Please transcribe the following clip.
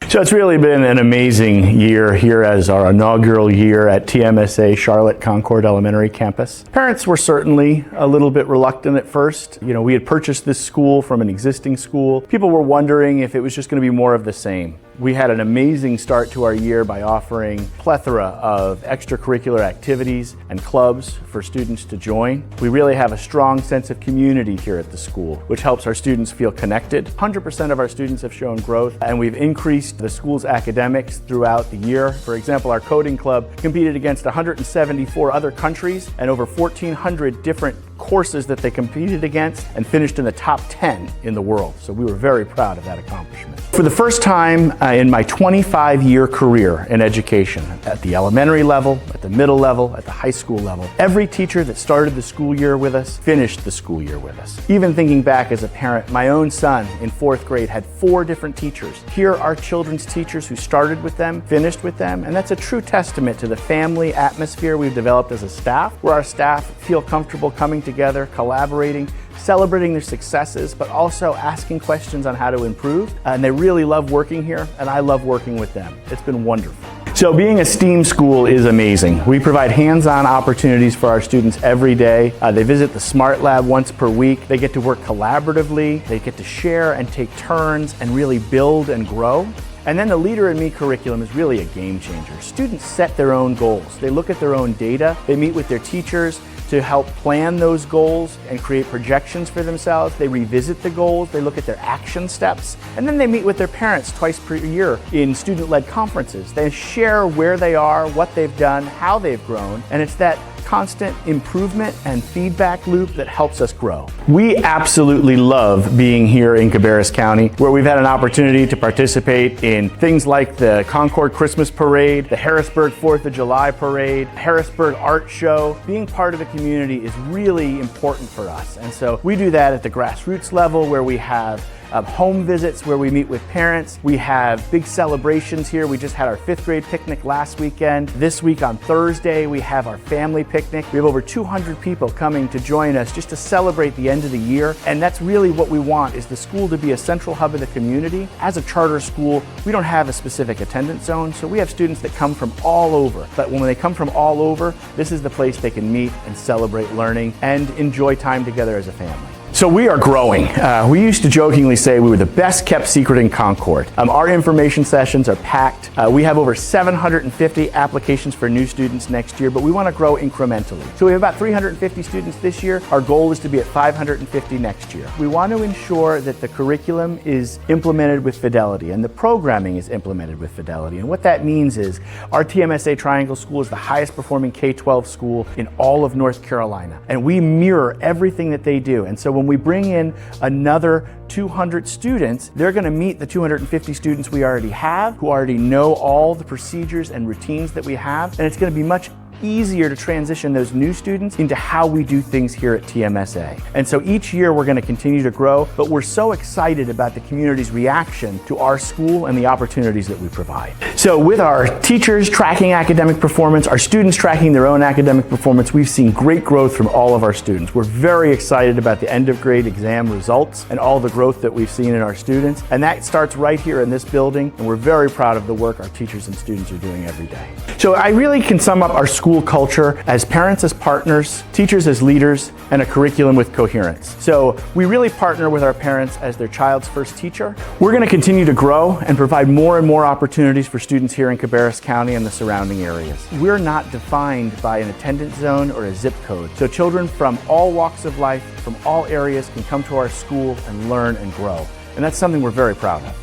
So it's really been an amazing year here as our inaugural year at TMSA Charlotte-Concord Elementary campus. Parents were certainly a little bit reluctant at first. You know, we had purchased this school from an existing school. People were wondering if it was just going to be more of the same. We had an amazing start to our year by offering a plethora of extracurricular activities and clubs for students to join. We really have a strong sense of community here at the school, which helps our students feel connected. 100% of our students have shown growth, and we've increased the school's academics throughout the year. For example, our coding club competed against 174 other countries and over 1,400 different courses that they competed against and finished in the top 10 in the world. So we were very proud of that accomplishment. For the first time in my 25-year career in education, at the elementary level, at the middle level, at the high school level, every teacher that started the school year with us finished the school year with us. Even thinking back as a parent, my own son in 4th grade had 4 different teachers. Here are children's teachers who started with them, finished with them, and that's a true testament to the family atmosphere we've developed as a staff, where our staff feel comfortable coming together, collaborating, celebrating their successes, but also asking questions on how to improve. And they really love working here, and I love working with them. It's been wonderful. So being a STEAM school is amazing. We provide hands-on opportunities for our students every day. They visit the Smart Lab once per week. They get to work collaboratively. They get to share and take turns and really build and grow. And then the Leader in Me curriculum is really a game changer. Students set their own goals. They look at their own data. They meet with their teachers to help plan those goals and create projections for themselves. They revisit the goals, they look at their action steps, and then they meet with their parents twice per year in student-led conferences. They share where they are, what they've done, how they've grown, and it's that constant improvement and feedback loop that helps us grow. We absolutely love being here in Cabarrus County, where we've had an opportunity to participate in things like the Concord Christmas Parade, the Harrisburg 4th of July Parade, Harrisburg Art Show. Being part of the community is really important for us, and so we do that at the grassroots level, where we have home visits where we meet with parents. We have big celebrations here. We just had our 5th grade picnic last weekend. This week on Thursday, we have our family picnic. We have over 200 people coming to join us just to celebrate the end of the year. And that's really what we want, is the school to be a central hub of the community. As a charter school, we don't have a specific attendance zone, so we have students that come from all over. But when they come from all over, this is the place they can meet and celebrate learning and enjoy time together as a family. So we are growing. We used to jokingly say we were the best kept secret in Concord. Our information sessions are packed. We have over 750 applications for new students next year, but we want to grow incrementally. So we have about 350 students this year. Our goal is to be at 550 next year. We want to ensure that the curriculum is implemented with fidelity and the programming is implemented with fidelity. And what that means is our TMSA Triangle School is the highest performing K-12 school in all of North Carolina. And we mirror everything that they do. And so when we bring in another 200 students, they're going to meet the 250 students we already have, who already know all the procedures and routines that we have, and it's going to be much easier to transition those new students into how we do things here at TMSA. And so each year we're going to continue to grow, but we're so excited about the community's reaction to our school and the opportunities that we provide. So with our teachers tracking academic performance, our students tracking their own academic performance, we've seen great growth from all of our students. We're very excited about the end of grade exam results and all the growth that we've seen in our students. And that starts right here in this building, and we're very proud of the work our teachers and students are doing every day. So I really can sum up our school culture as parents as partners, teachers as leaders, and a curriculum with coherence. So we really partner with our parents as their child's first teacher. We're going to continue to grow and provide more and more opportunities for students here in Cabarrus County and the surrounding areas. We're not defined by an attendance zone or a zip code. So children from all walks of life, from all areas, can come to our school and learn and grow. And that's something we're very proud of.